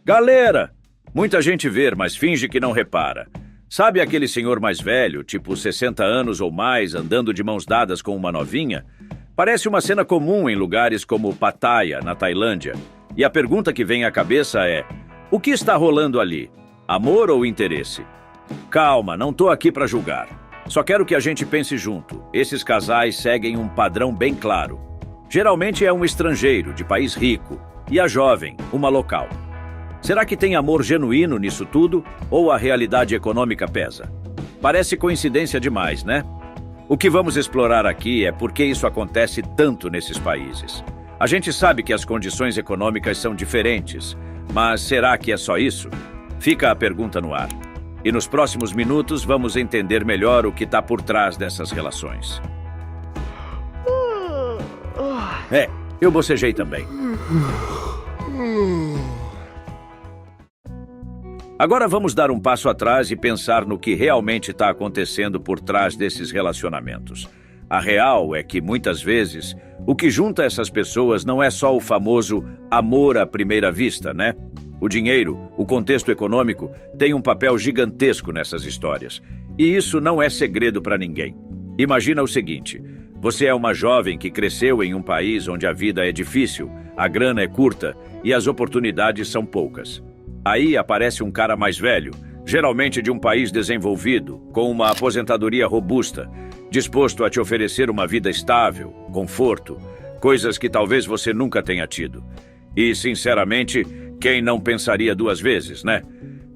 Galera! Muita gente vê, mas finge que não repara. Sabe aquele senhor mais velho, tipo 60 anos ou mais, andando de mãos dadas com uma novinha? Parece uma cena comum em lugares como Pattaya, na Tailândia. E a pergunta que vem à cabeça é: o que está rolando ali? Amor ou interesse? Calma, não tô aqui para julgar. Só quero que a gente pense junto. Esses casais seguem um padrão bem claro. Geralmente é um estrangeiro, de país rico, e a jovem, uma local. Será que tem amor genuíno nisso tudo, ou a realidade econômica pesa? Parece coincidência demais, né? O que vamos explorar aqui é por que isso acontece tanto nesses países. A gente sabe que as condições econômicas são diferentes, mas será que é só isso? Fica a pergunta no ar. E nos próximos minutos vamos entender melhor o que está por trás dessas relações. Eu bocejei também. Agora vamos dar um passo atrás e pensar no que realmente está acontecendo por trás desses relacionamentos. A real é que, muitas vezes, o que junta essas pessoas não é só o famoso amor à primeira vista, né? O dinheiro, o contexto econômico, tem um papel gigantesco nessas histórias. E isso não é segredo para ninguém. Imagina o seguinte: você é uma jovem que cresceu em um país onde a vida é difícil, a grana é curta e as oportunidades são poucas. Aí aparece um cara mais velho, geralmente de um país desenvolvido, com uma aposentadoria robusta, disposto a te oferecer uma vida estável, conforto, coisas que talvez você nunca tenha tido. E, sinceramente, quem não pensaria duas vezes, né?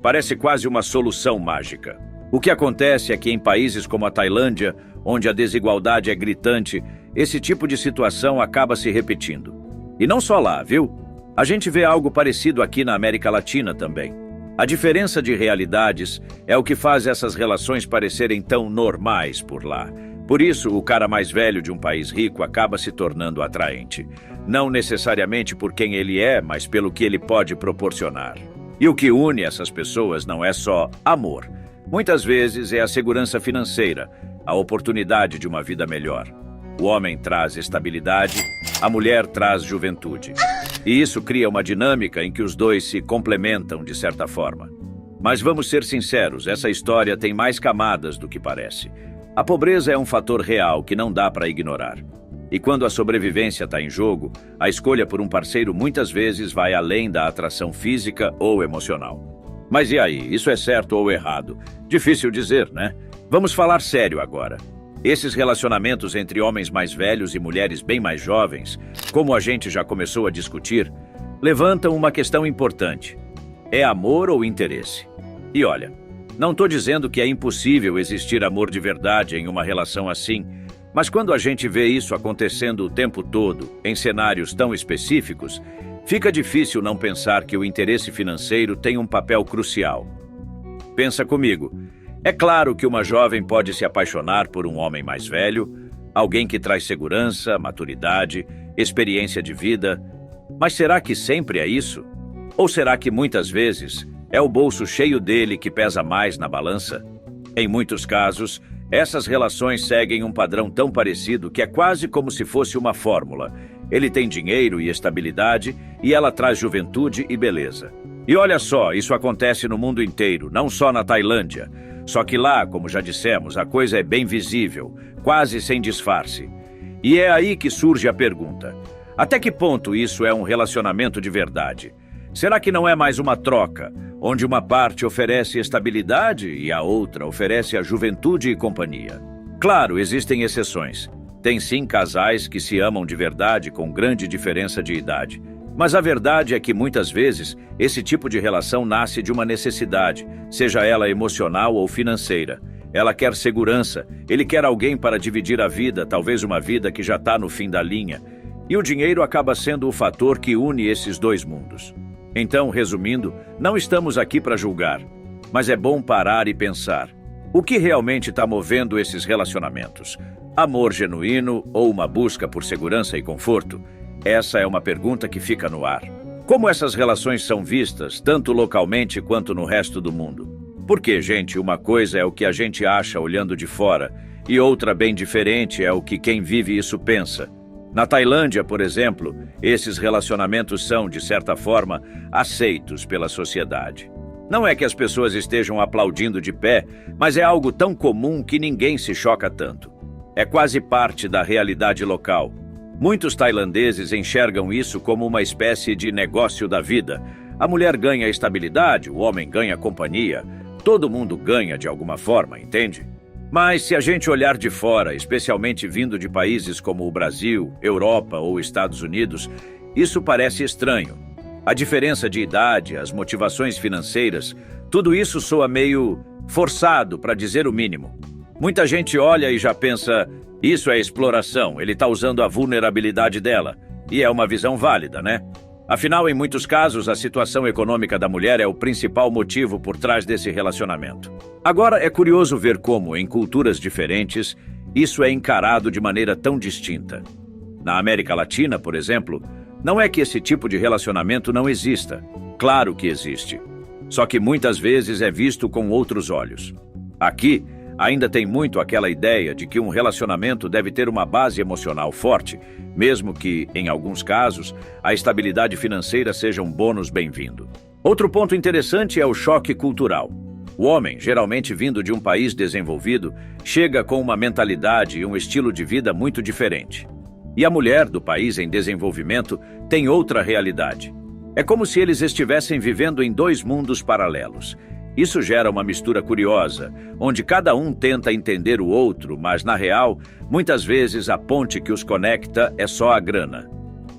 Parece quase uma solução mágica. O que acontece é que em países como a Tailândia, onde a desigualdade é gritante, esse tipo de situação acaba se repetindo. E não só lá, viu? A gente vê algo parecido aqui na América Latina também. A diferença de realidades é o que faz essas relações parecerem tão normais por lá. Por isso, o cara mais velho de um país rico acaba se tornando atraente. Não necessariamente por quem ele é, mas pelo que ele pode proporcionar. E o que une essas pessoas não é só amor. Muitas vezes é a segurança financeira, a oportunidade de uma vida melhor. O homem traz estabilidade, a mulher traz juventude. E isso cria uma dinâmica em que os dois se complementam de certa forma. Mas vamos ser sinceros, essa história tem mais camadas do que parece. A pobreza é um fator real que não dá para ignorar. E quando a sobrevivência está em jogo, a escolha por um parceiro muitas vezes vai além da atração física ou emocional. Mas e aí, isso é certo ou errado? Difícil dizer, né? Vamos falar sério agora. Esses relacionamentos entre homens mais velhos e mulheres bem mais jovens, como a gente já começou a discutir, levantam uma questão importante. É amor ou interesse? E olha, não estou dizendo que é impossível existir amor de verdade em uma relação assim, mas quando a gente vê isso acontecendo o tempo todo, em cenários tão específicos, fica difícil não pensar que o interesse financeiro tem um papel crucial. Pensa comigo. É claro que uma jovem pode se apaixonar por um homem mais velho, alguém que traz segurança, maturidade, experiência de vida. Mas será que sempre é isso? Ou será que muitas vezes é o bolso cheio dele que pesa mais na balança? Em muitos casos, essas relações seguem um padrão tão parecido que é quase como se fosse uma fórmula. Ele tem dinheiro e estabilidade e ela traz juventude e beleza. E olha só, isso acontece no mundo inteiro, não só na Tailândia. Só que lá, como já dissemos, a coisa é bem visível, quase sem disfarce. E é aí que surge a pergunta: até que ponto isso é um relacionamento de verdade? Será que não é mais uma troca, onde uma parte oferece estabilidade e a outra oferece a juventude e companhia? Claro, existem exceções. Tem sim casais que se amam de verdade com grande diferença de idade. Mas a verdade é que muitas vezes esse tipo de relação nasce de uma necessidade, seja ela emocional ou financeira. Ela quer segurança, ele quer alguém para dividir a vida, talvez uma vida que já está no fim da linha. E o dinheiro acaba sendo o fator que une esses dois mundos. Então, resumindo, não estamos aqui para julgar, mas é bom parar e pensar. O que realmente está movendo esses relacionamentos? Amor genuíno ou uma busca por segurança e conforto? Essa é uma pergunta que fica no ar. Como essas relações são vistas, tanto localmente quanto no resto do mundo? Porque, gente, uma coisa é o que a gente acha olhando de fora, e outra bem diferente é o que quem vive isso pensa. Na Tailândia, por exemplo, esses relacionamentos são, de certa forma, aceitos pela sociedade. Não é que as pessoas estejam aplaudindo de pé, mas é algo tão comum que ninguém se choca tanto. É quase parte da realidade local. Muitos tailandeses enxergam isso como uma espécie de negócio da vida. A mulher ganha estabilidade, o homem ganha companhia. Todo mundo ganha de alguma forma, entende? Mas se a gente olhar de fora, especialmente vindo de países como o Brasil, Europa ou Estados Unidos, isso parece estranho. A diferença de idade, as motivações financeiras, tudo isso soa meio forçado, para dizer o mínimo. Muita gente olha e já pensa, isso é exploração, ele está usando a vulnerabilidade dela. E é uma visão válida, né? Afinal, em muitos casos, a situação econômica da mulher é o principal motivo por trás desse relacionamento. Agora, é curioso ver como, em culturas diferentes, isso é encarado de maneira tão distinta. Na América Latina, por exemplo, não é que esse tipo de relacionamento não exista. Claro que existe. Só que muitas vezes é visto com outros olhos. Aqui, ainda tem muito aquela ideia de que um relacionamento deve ter uma base emocional forte, mesmo que, em alguns casos, a estabilidade financeira seja um bônus bem-vindo. Outro ponto interessante é o choque cultural. O homem, geralmente vindo de um país desenvolvido, chega com uma mentalidade e um estilo de vida muito diferente. E a mulher do país em desenvolvimento tem outra realidade. É como se eles estivessem vivendo em dois mundos paralelos. Isso gera uma mistura curiosa, onde cada um tenta entender o outro, mas, na real, muitas vezes a ponte que os conecta é só a grana.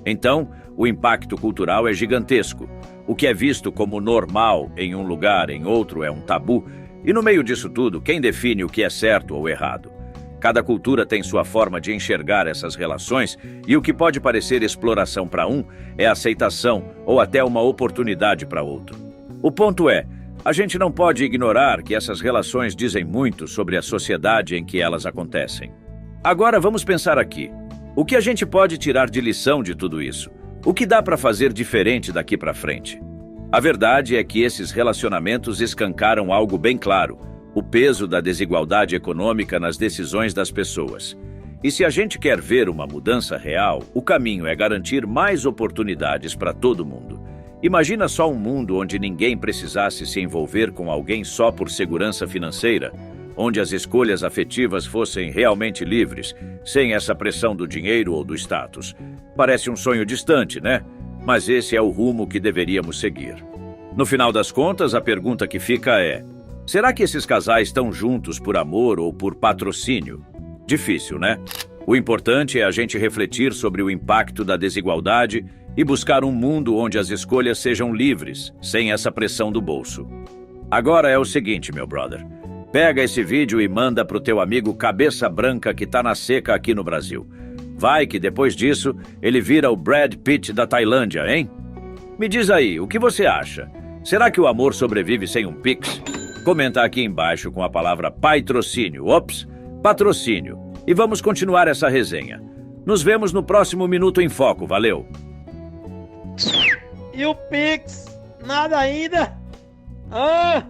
Então, o impacto cultural é gigantesco. O que é visto como normal em um lugar, em outro, é um tabu. E no meio disso tudo, quem define o que é certo ou errado? Cada cultura tem sua forma de enxergar essas relações e o que pode parecer exploração para um é aceitação ou até uma oportunidade para outro. O ponto é, a gente não pode ignorar que essas relações dizem muito sobre a sociedade em que elas acontecem. Agora vamos pensar aqui. O que a gente pode tirar de lição de tudo isso? O que dá para fazer diferente daqui para frente? A verdade é que esses relacionamentos escancaram algo bem claro: o peso da desigualdade econômica nas decisões das pessoas. E se a gente quer ver uma mudança real, o caminho é garantir mais oportunidades para todo mundo. Imagina só um mundo onde ninguém precisasse se envolver com alguém só por segurança financeira, onde as escolhas afetivas fossem realmente livres, sem essa pressão do dinheiro ou do status. Parece um sonho distante, né? Mas esse é o rumo que deveríamos seguir. No final das contas, a pergunta que fica é: será que esses casais estão juntos por amor ou por patrocínio? Difícil, né? O importante é a gente refletir sobre o impacto da desigualdade e buscar um mundo onde as escolhas sejam livres, sem essa pressão do bolso. Agora é o seguinte, meu brother. Pega esse vídeo e manda pro teu amigo cabeça branca que tá na seca aqui no Brasil. Vai que depois disso ele vira o Brad Pitt da Tailândia, hein? Me diz aí, o que você acha? Será que o amor sobrevive sem um Pix? Comenta aqui embaixo com a palavra patrocínio. Ops, patrocínio. E vamos continuar essa resenha. Nos vemos no próximo Minuto em Foco, valeu! E o Pix? Nada ainda? Ah!